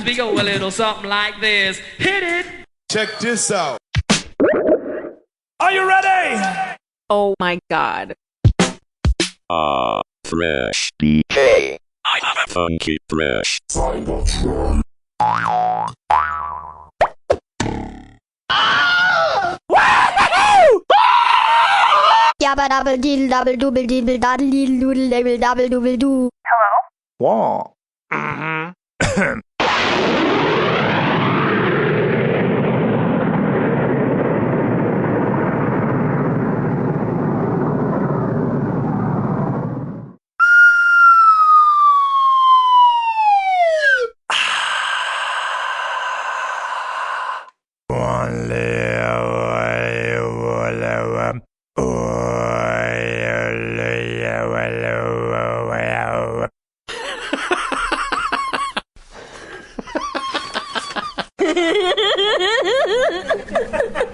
we go a little something like this. Hit it! Check this out. Are you ready? Oh my god. Fresh DK. I have a funky fresh. Yabba dabble diddle double double diddle daddle diddle doodle dabble double double do. Wow. Ha ha ha ha ha!